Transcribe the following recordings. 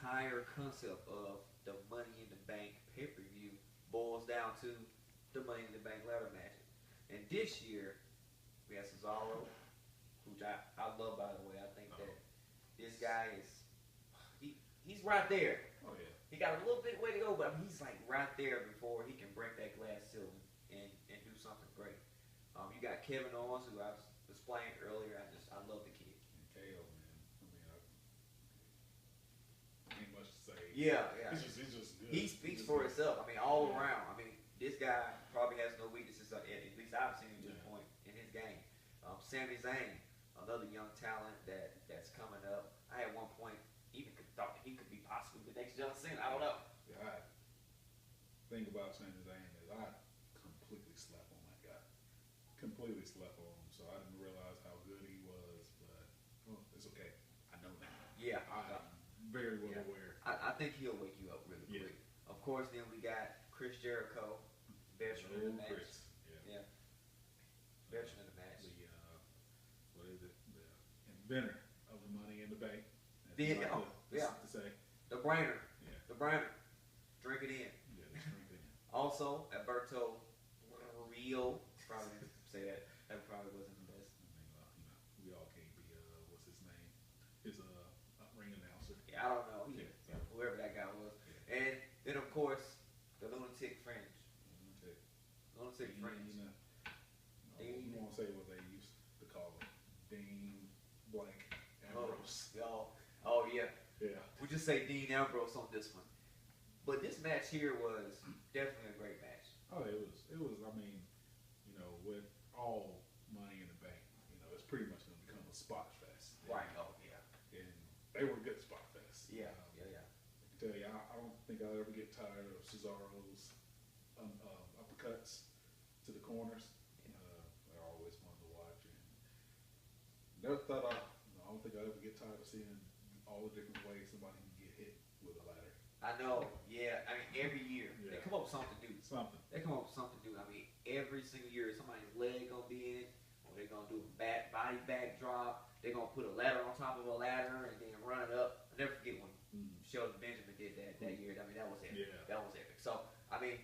entire concept of the Money in the Bank pay-per-view boils down to the Money in the Bank ladder matches. And this year, we have Cesaro, which I love, by the way. I think that this guy is, he's right there. Oh, yeah. He got a little bit way to go, but I mean, he's like right there before he can break that glass ceiling and do something great. You got Kevin Owens, who I was playing earlier. I love the kid. And KO, man. I mean, ain't much to say. Yeah. He's just good. He speaks for himself. I mean, all around. I mean, this guy probably has no weaknesses, at least I've seen at this point in his game. Sami Zayn, another young talent that's coming up. I at one point even thought that he could be possibly the next John Cena. I don't know. Yeah, thing about Sami Zayn is I completely slept on that guy. Completely slept on him, so I didn't realize how good he was. But it's okay. I know now. Yeah, I'm very well aware. I think he'll wake you up really quick. Of course, then we got Chris Jericho, veteran in the match. Chris. Yeah. Veteran in the match. What is it? The inventor of the Money in the Bank. To say. The brainer. Yeah. The brainer. Drink it in. Yeah, drink it in. Also, Alberto Rio. Probably didn't say that. That probably wasn't the best. I mean, we all can't be, what's his name? His ring announcer. Yeah, I don't know. Whoever that guy was. Yeah. And then, of course, the Lunatic Fringe. Lunatic Fringe. You won't say what they used to call him. Dean Blank Ambrose. Oh yeah. Yeah. We just say Dean Ambrose on this one. But this match here was definitely a great match. Oh, it was. I mean, with all Money in the Bank, it's pretty much going to become a spot fest. Right. Oh yeah. And they were a good spot fest. Yeah. I can tell you, I don't think I'll ever get tired of Cesaro's uppercuts to the corners. They're always fun to watch. And never thought I don't think I'll ever get tired of seeing all the different ways somebody can get hit with a ladder. I know, yeah. I mean, every year they come up with something new. They come up with something new. I mean, every single year somebody's leg gonna be in, or they're gonna do a body backdrop. They're gonna put a ladder on top of a ladder and then run it up. I'll never forget when Shelton Benjamin did that year. I mean, that was epic. Yeah. That was epic. So, I mean,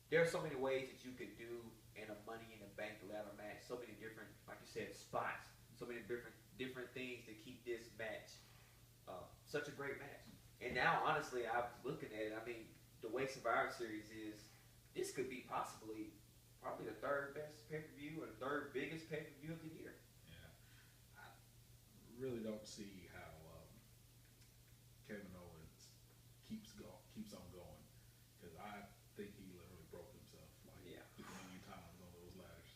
there are so many ways that you could do in a Money in the Bank ladder match. So many different, like you said, spots. So many different things to keep this match such a great match. And now, honestly, I'm looking at it. I mean, the way Survivor Series is, this could be probably the third best pay-per-view or the third biggest pay-per-view of the year. Yeah, I really don't see how Kevin Owens keeps on going, because I think he literally broke himself like 1 million times on those ladders.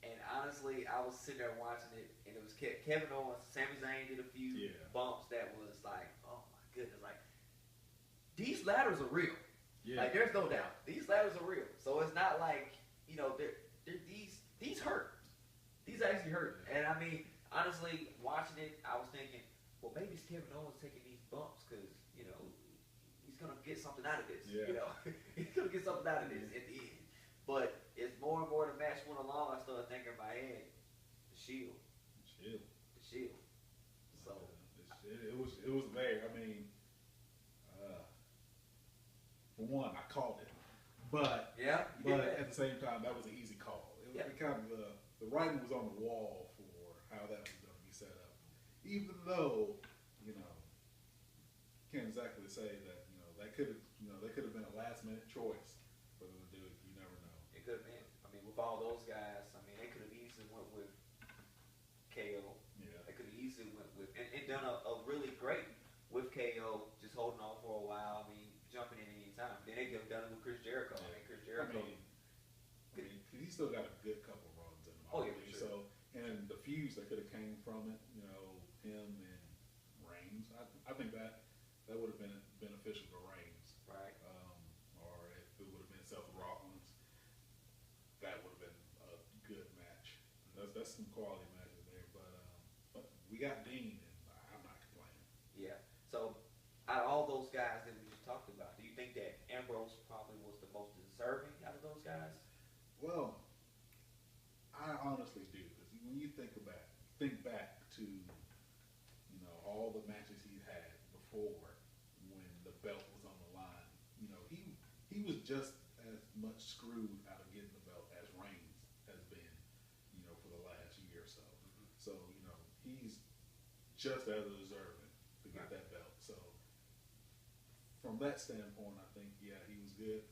And honestly, I was sitting there watching it, and it was Kevin Owens. Sami Zayn did a few bumps that was like, oh my goodness, like these ladders are real. Yeah. Like there's no doubt, these ladders are real. So it's not like these hurt. These actually hurt. And I mean, honestly, watching it, I was thinking, well, maybe it's Kevin Owens taking these bumps because he's gonna get something out of this. Yeah. He's gonna get something out of this at the end. But as more and more the match went along, I started thinking in my head, the Shield. So it was there. I mean, for one, I called it, but at the same time, that was an easy call. It was kind of the writing was on the wall for how that was going to be set up. Even though can't exactly say that that could have been a last minute choice for them to do it. You never know. It could have been. I mean, with all those guys, I mean, they could have easily went with KO. Yeah. They could have easily went with and done a really great with KO, just holding on for a while. I mean, jumping in any time. Then they could have done it with Chris Jericho. Yeah. I mean, Chris Jericho. I mean, he still got a good couple runs in him. Oh yeah, for sure. So, and the feuds that could have came from it, him and Reigns. I think that would have been beneficial for Reigns. Right. Or if it would have been Seth Rollins, that would have been a good match. That's some quality matches there. But we got Dean, and I'm not complaining. Yeah. So, out of all those guys that we just talked about, do you think that Ambrose probably was the most deserving out of those guys? Well, I honestly do, because when you think back to all the matches he's had before before when the belt was on the line. You know, he was just as much screwed out of getting the belt as Reigns has been, you know, for the last year or so. Mm-hmm. So, you know, he's just as deserving to get Right. that belt. So from that standpoint, I think, yeah, he was good.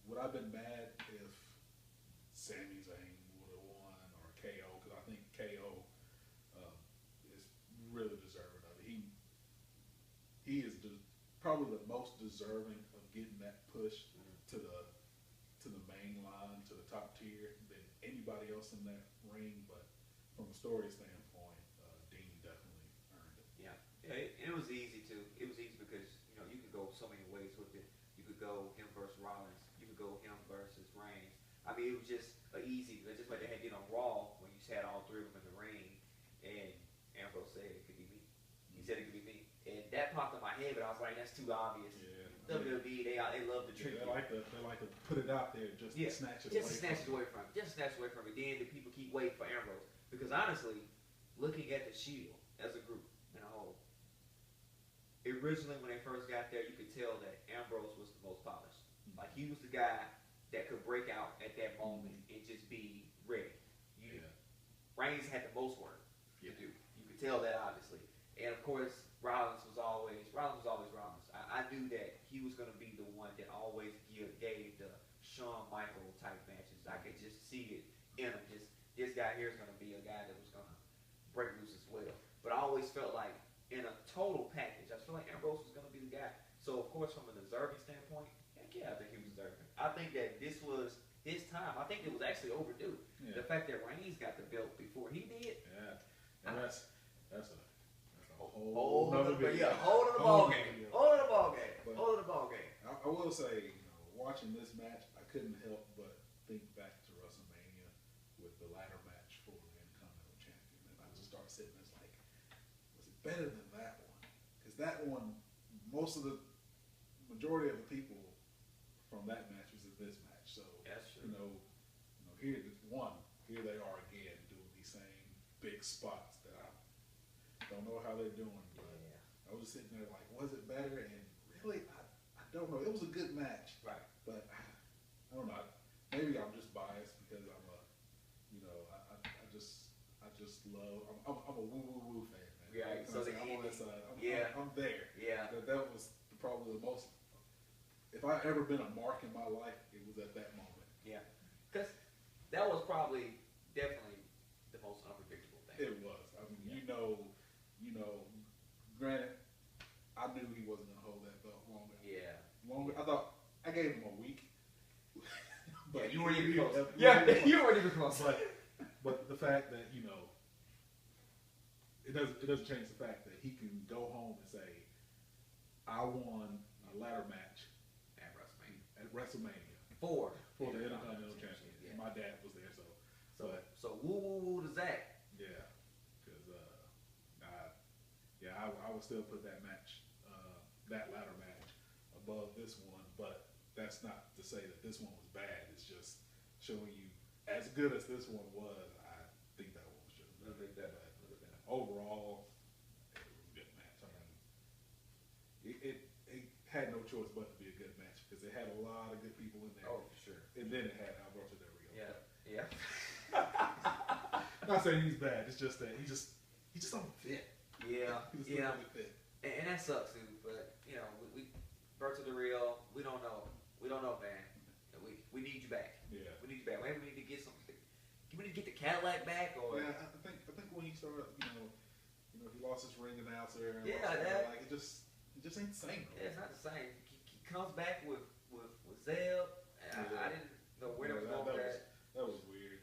Would I have been mad if Sami Zayn would have won or KO? Because I think KO is really deserving of it. He is probably the most deserving of getting that push to the main line, to the top tier than anybody else in that ring. But from a story standpoint, Dean definitely earned it. Yeah, it was easy too. It was easy because you know you could go so many ways with it. You could go him versus Rollins. You could go him versus Reigns. I mean, it was just easy. Just like they had did on Raw when you had all three of them in the ring, and Ambrose said it could be me. He said it could be me, and that popped in my head. But I was like, that's too obvious. Yeah. WWE, they love to trick They you. like to put it out there just to snatch it away. Just snatch it away from it. Just snatch it away from it. Then the people keep waiting for Ambrose because honestly, looking at the Shield as a group in a whole, originally when they first got there, you could tell that Ambrose was the most polished. Like he was the guy that could break out at that moment and just be ready. Reigns had the most work to do. You could tell that obviously, and of course Rollins was always Rollins. I knew that he was going to be the one that always gave the Shawn Michaels type matches. I could just see it in him. Just this guy here is going to be a guy that was going to break loose as well. But I always felt like in a total package, I feel like Ambrose was going to be the guy. So of course, from a deserving standpoint, heck yeah, I think he was deserving. I think that this was his time. I think it was actually overdue. Yeah. The fact that Reigns got the belt before he did. Yeah, and that's a Whole nother video. hold of the ball game. Hold of the ball game. But Hold of the ball game. I will say, you know, watching this match, I couldn't help but think back to WrestleMania with the ladder match for the Intercontinental Champion, and I just started sitting there like, was it better than that one? Because that one, majority of the people from that match was in this match. So That's true. you know, here they are again doing these same big spots that I don't know how they're doing. But I was sitting there like, was it better? And really, I don't know. It was a good match. Right. But I don't know. Maybe I'm just biased because I'm a, you know, I just love. I'm a woo fan, man. Yeah. So I'm on that side. I'm there. Yeah. That was probably the most. If I ever been a mark in my life, it was at that moment. Yeah. Because that was probably definitely the most unpredictable thing. It was. I mean, you know. Granted, I knew he wasn't gonna hold that belt longer. Yeah. I thought I gave him a week. But you weren't even close. You weren't even close. But the fact that it doesn't change the fact that he can go home and say, I won a ladder match at WrestleMania for the Intercontinental Champion. Yeah. My dad was there, so woo to Zach. Yeah, because I would still put that match, that ladder match, above this one. But that's not to say that this one was bad. It's just showing you as good as this one was. I think that one was just a little bit better. Overall, it was a good match. I mean, it had no choice but to be a good match because it had a lot of good people in there. Oh, for sure. And then it had Alberto Del Rio. Yeah. Not saying he's bad. It's just that he just don't fit. Yeah. He just doesn't really fit. And that sucks, dude. But we Berto the Real. We don't know, man. We need you back. Yeah. We need you back. Maybe we need to get something. We need to get the Cadillac back, or Yeah, I think when he started, he lost his ring announcer. And Yeah, lost that- like it just ain't the same. yeah, it's not the same. He comes back with Zeb. And I didn't know where that was going with that. That was weird.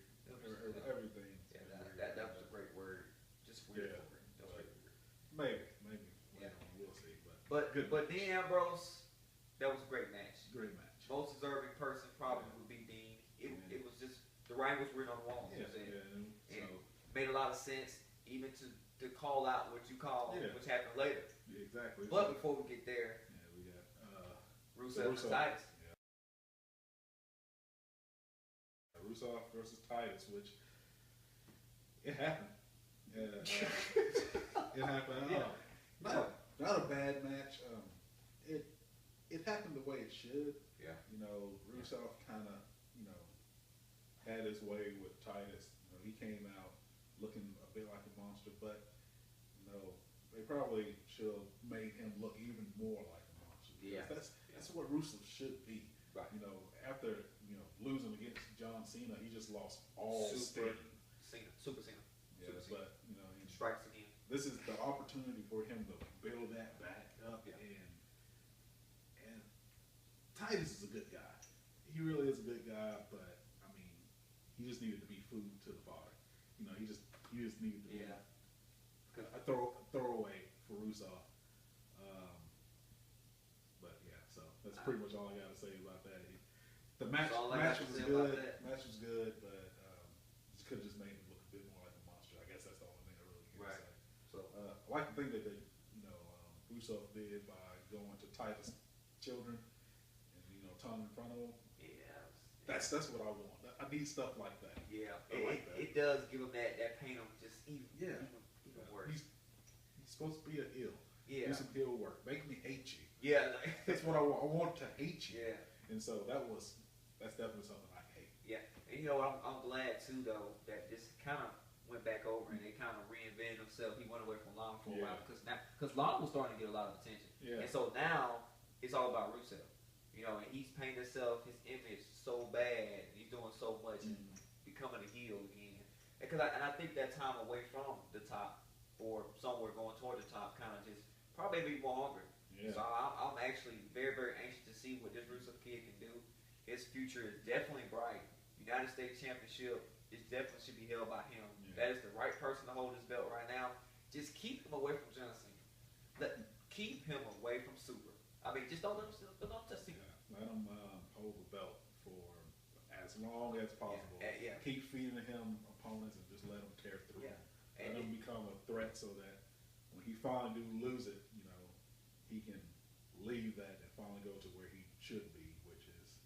Everything. Yeah, that was a great word. Just weird. Yeah. Word. That was weird. Maybe. Yeah. We'll see. But good Dean Ambrose, that was a great match. Great match. Most deserving person probably would be Dean. It was just the writing was written on the wall. Yeah. And So made a lot of sense, even to call out what you call, which happened later. yeah, exactly. But before we get there, yeah, we got Rusev and Titus. Rusev versus Titus, which it happened. It happened. Yeah. No, not a bad match. It happened the way it should. Yeah. You know, Rusev kind of, you know, had his way with Titus. You know, he came out looking a bit like a monster, but you know, they probably should have made him look even more like a monster. Yeah. That's what Rusev should be. Right. You know, after losing against John Cena, he just lost all Super steam. Super Cena. Yeah, Super but you know, strikes again. this is the opportunity for him to build that back up. Yeah. And Titus is a good guy. He really is a good guy, but I mean, he just needed to be food to the fire. You know, he just needed to be a throwaway for Rusev. But yeah, so that's pretty much all I got to say about that. The match was good. Match was good, but just could have just made him look a bit more like a monster. I guess that's the only thing I really can say. So I like the thing that they, Rusev did by going to Titus' children and tongue in front of them. yeah, That's what I want. I need stuff like that. yeah. I like that. It does give him that paint him just even worse. He's supposed to be a heel. Yeah. Do some heel work. Make me hate you. Yeah. That's what I want. I want to hate you. Yeah. And so that's definitely something I hate. Yeah. And I'm glad too though that this kind of went back over and they kind of reinvented himself. He went away from Lana for a while because Lana was starting to get a lot of attention. Yeah. And so now it's all about Rusev. And he's painted his image so bad. And he's doing so much and becoming a heel again. And I think that time away from the top or somewhere going toward the top kind of just probably made me more hungry. Yeah. So I'm actually very, very anxious to see what this Rusev kid can do. His future is definitely bright. United States Championship definitely should be held by him. Yeah. That is the right person to hold his belt right now. Just keep him away from John Cena. Keep him away from Super. I mean, just don't touch Cena. Yeah. Let him hold the belt for as long as possible. Yeah. Keep feeding him opponents and just let him tear through. Yeah. Let him become a threat so that when he finally do lose it, he can leave that and finally go to where he should be, which is,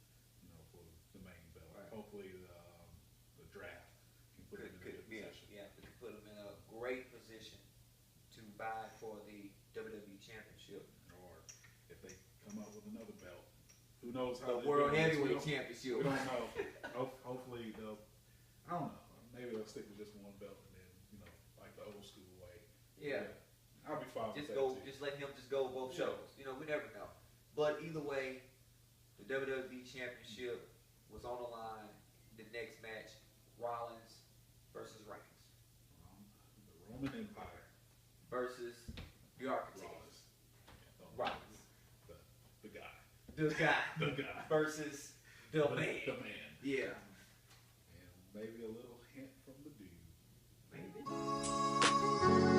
for the main belt. Right. Hopefully, the draft can put him in a good position. Yeah, it could put him in a great position to vie for the WWE Championship. Or if they come up with another belt, who knows how the World Heavyweight Championship. We don't know. Hopefully they'll. I don't know. Maybe they'll stick with just one belt and then, like the old school way. Yeah. I'll be fine with that too. Just let him just go both shows. We never know. But either way, the WWE Championship was on the line. The next match, Rollins versus Reigns. The Roman Empire versus the Architect. Rollins. The guy. The guy. The guy. Versus the man. The man. Yeah. And maybe a little hint from the dude. Maybe.